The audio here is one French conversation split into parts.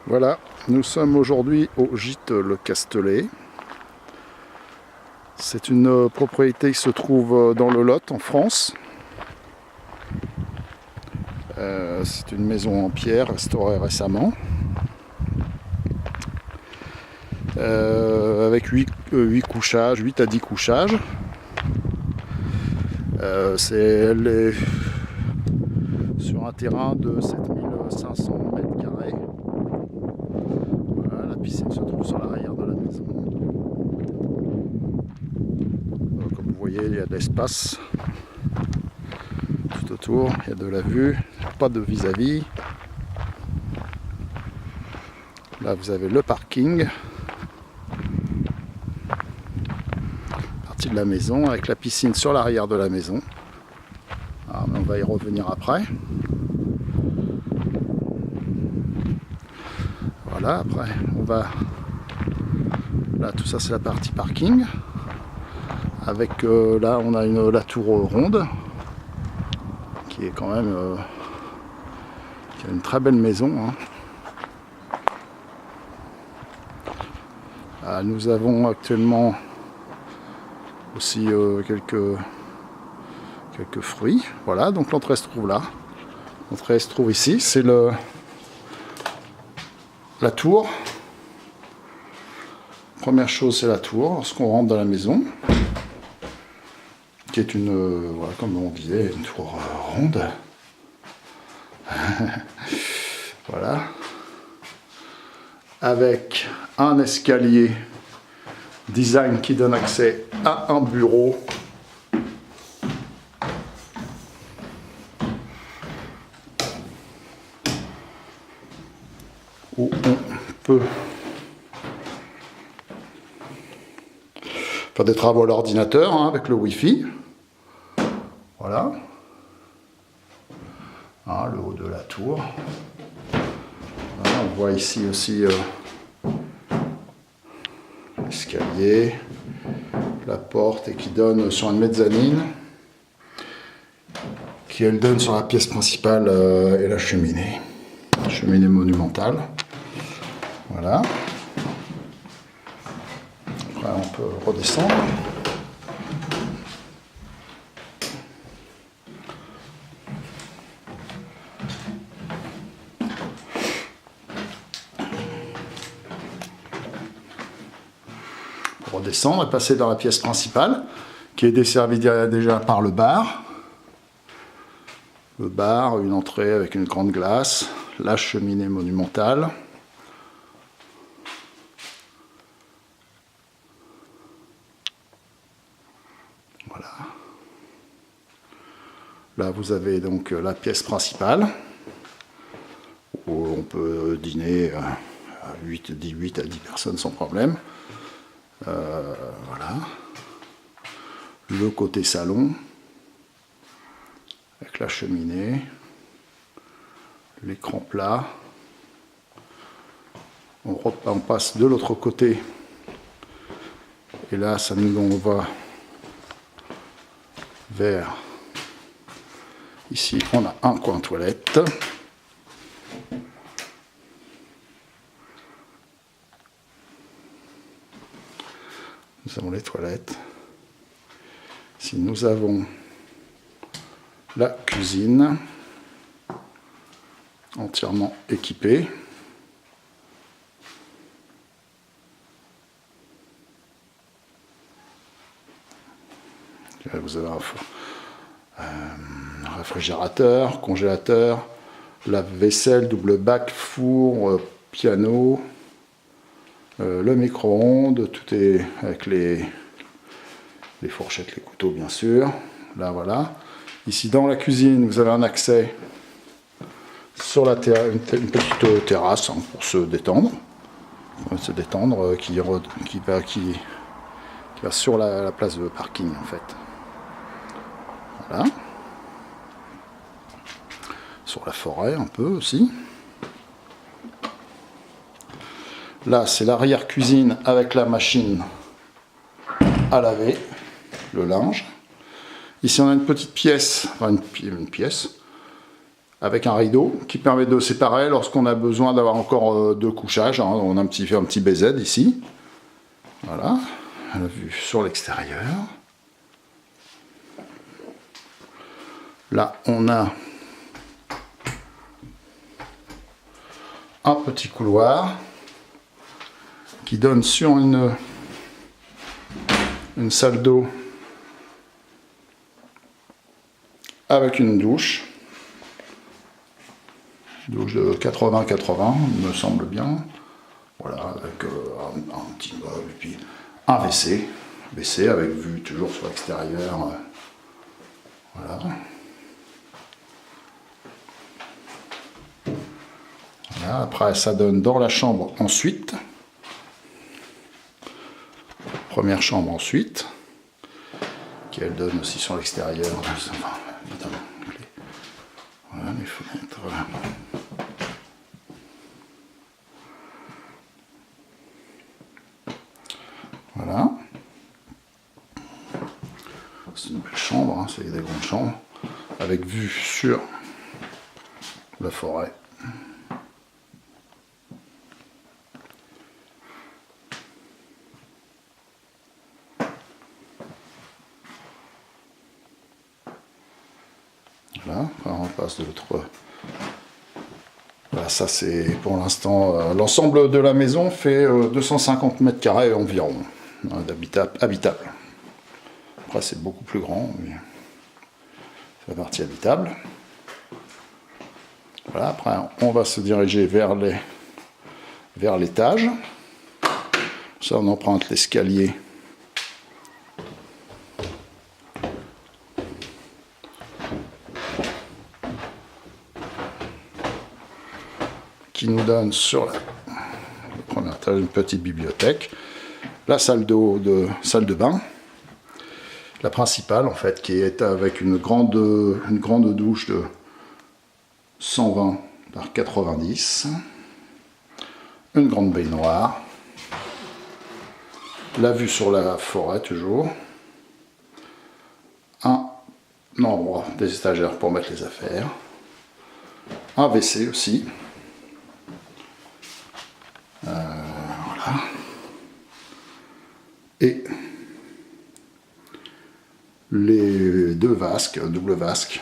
Voilà, nous sommes aujourd'hui au gîte Le Castellet. C'est une propriété qui se trouve dans le Lot, en France. C'est une maison en pierre restaurée récemment. Avec 8 couchages, 8 à 10 couchages. Elle est sur un terrain de 7500 mètres carrés. Voilà, la piscine se trouve sur l'arrière de la maison. Comme vous voyez, il y a de l'espace tout autour, il y a de la vue, pas de vis-à-vis. Là, vous avez le parking. Partie de la maison avec la piscine sur l'arrière de la maison. Alors, on va y revenir après. Voilà, après on va... Là, tout ça c'est la partie parking. Avec là on a la tour ronde qui est quand même qui a une très belle maison, hein. Nous avons actuellement aussi quelques fruits. Voilà, donc l'entrée se trouve là. L'entrée se trouve ici, c'est la tour. Première chose, c'est la tour, lorsqu'on rentre dans la maison, qui est une, voilà, comme on disait, une tour ronde. Voilà. Avec un escalier design qui donne accès à un bureau. Où on peut faire des travaux à l'ordinateur, hein, avec le Wi-Fi. Voilà. Ah, le haut de la tour. Voilà, on voit ici aussi l'escalier, la porte, et qui donne sur une mezzanine, qui elle donne sur la pièce principale et la cheminée. Cheminée monumentale. Voilà. Après, on peut redescendre. Redescendre et passer dans la pièce principale, qui est desservie déjà par le bar. Le bar, une entrée avec une grande glace, la cheminée monumentale. Voilà. Là, vous avez donc la pièce principale, où on peut dîner à 8 à 10 personnes sans problème. Voilà. Le côté salon, avec la cheminée, l'écran plat. On passe de l'autre côté, et là, ça nous envoie vers... Ici, on a un coin toilette. Nous avons les toilettes. Ici, nous avons la cuisine, entièrement équipée. Vous avez un réfrigérateur, congélateur, lave-vaisselle, double bac, four, piano, le micro-ondes, tout est avec les fourchettes, les couteaux bien sûr. Là voilà. Ici dans la cuisine, vous avez un accès sur la une petite terrasse, hein, pour se détendre. Qui va sur la place de parking en fait. Voilà. Sur la forêt un peu aussi. Là, c'est l'arrière-cuisine avec la machine à laver le linge. Ici, on a une petite pièce, enfin une pièce, avec un rideau qui permet de séparer lorsqu'on a besoin d'avoir encore deux couchages. Hein. On a un petit BZ ici. Voilà, la vue sur l'extérieur. Là, on a un petit couloir qui donne sur une salle d'eau avec une douche. Douche de 80-80, il me semble bien. Voilà, avec un petit meuble et puis un WC. WC avec vue toujours sur l'extérieur. Voilà. Voilà. Après, ça donne dans la chambre ensuite. Première chambre ensuite. Qui elle donne aussi sur l'extérieur. Enfin, évidemment. Voilà les fenêtres. Voilà. C'est une belle chambre, hein, c'est des grandes chambres, avec vue sur la forêt. Voilà, on passe de l'autre. Voilà, ça c'est pour l'instant, l'ensemble de la maison fait 250 mètres carrés environ, habitable. Après c'est beaucoup plus grand, mais c'est la partie habitable. Voilà, après on va se diriger vers l'étage. Ça on emprunte l'escalier. Qui nous donne sur le premier étage une petite bibliothèque, la salle de bain, la principale en fait, qui est avec une grande douche de 120 par 90, une grande baignoire, la vue sur la forêt toujours, un endroit des étagères pour mettre les affaires, un WC aussi. Voilà. Et les deux vasques, double vasque,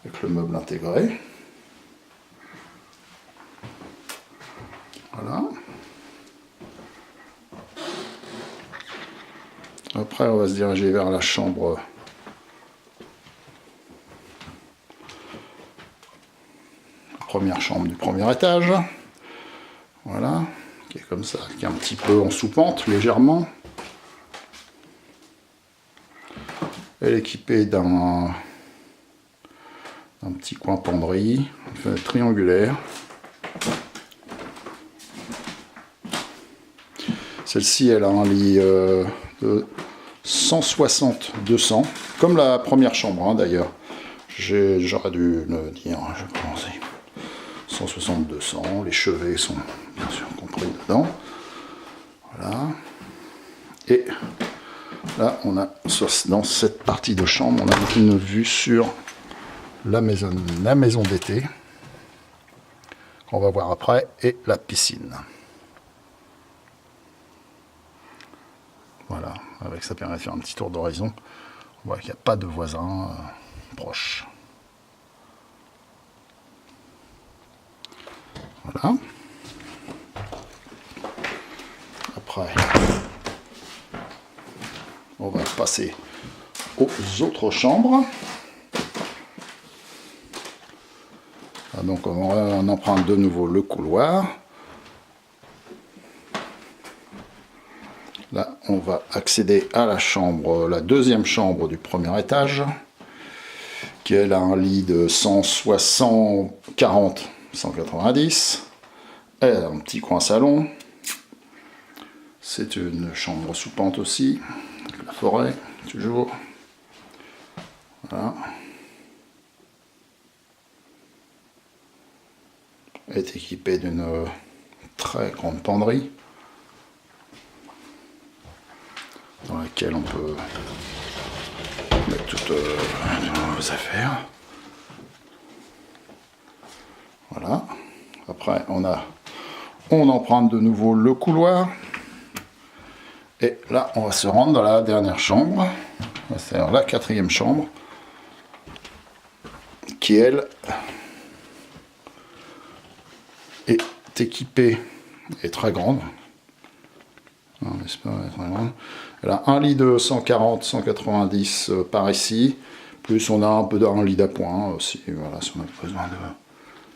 avec le meuble intégré. Voilà. Après, on va se diriger vers la chambre première chambre du premier étage. Voilà, qui est comme ça, qui est un petit peu en sous-pente, légèrement. Elle est équipée d'un petit coin penderie, une fenêtre triangulaire. Celle-ci, elle a un lit de 160-200, comme la première chambre hein, d'ailleurs. J'aurais dû le dire, je pense. 160-200, les chevets sont bien sûr compris dedans. Voilà. Et là, on a dans cette partie de chambre, on a une vue sur la maison d'été, qu'on va voir après, et la piscine. Voilà, avec ça permet de faire un petit tour d'horizon. On voit qu'il n'y a pas de voisins proches. Voilà. Après, on va passer aux autres chambres. Donc on emprunte de nouveau le couloir. Là, on va accéder à la chambre, la deuxième chambre du premier étage, qui elle a un lit de 160-40-190. Elle a un petit coin salon. C'est une chambre sous pente aussi, avec la forêt, toujours. Voilà. Elle est équipée d'une très grande penderie, dans laquelle on peut mettre toutes nos affaires. Voilà. Après, on emprunte de nouveau le couloir. Et là, on va se rendre dans la dernière chambre. C'est-à-dire la 4e chambre. Qui, elle, est équipée et très grande. Non, n'est-ce pas, très grande. Elle a un lit de 140-190 par ici. Plus on a un peu d'un lit d'appoint aussi. Voilà, si on a besoin de...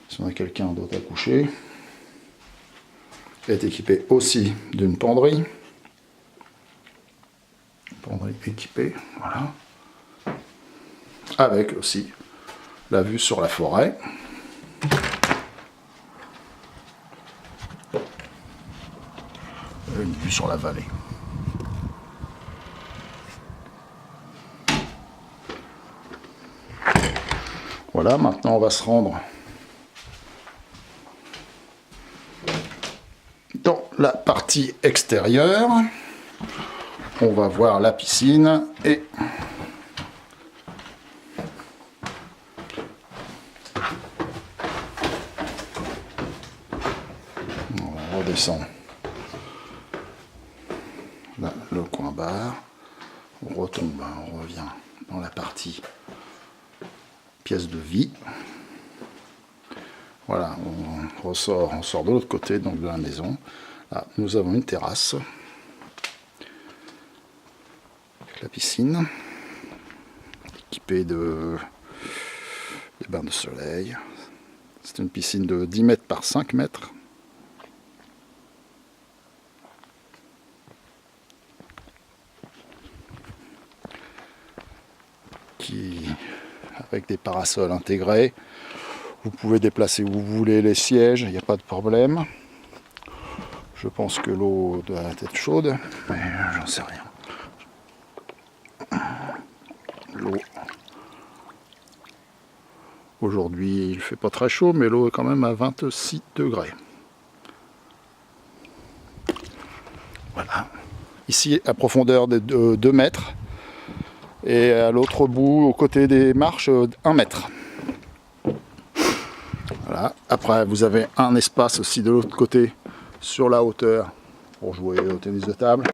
Si on a quelqu'un d'autre à coucher. Elle est équipée aussi d'une penderie. Penderie équipée, voilà. Avec aussi la vue sur la forêt. Une vue sur la vallée. Voilà, maintenant on va se rendre dans la partie extérieure. On va voir la piscine et on redescend là, le coin bar. On retombe, on revient dans la partie pièce de vie. Voilà, on sort de l'autre côté donc de la maison. Là, nous avons une terrasse. La piscine équipée de bains de soleil. C'est une piscine de 10 mètres par 5 mètres. Avec des parasols intégrés. Vous pouvez déplacer où vous voulez les sièges, il n'y a pas de problème. Je pense que l'eau doit être chaude, mais j'en sais rien. L'eau. Aujourd'hui, il fait pas très chaud, mais l'eau est quand même à 26 degrés. Voilà. Ici, à profondeur de 2 mètres. Et à l'autre bout, aux côtés des marches, 1 mètre. Voilà. Après, vous avez un espace aussi de l'autre côté, sur la hauteur, pour jouer au tennis de table.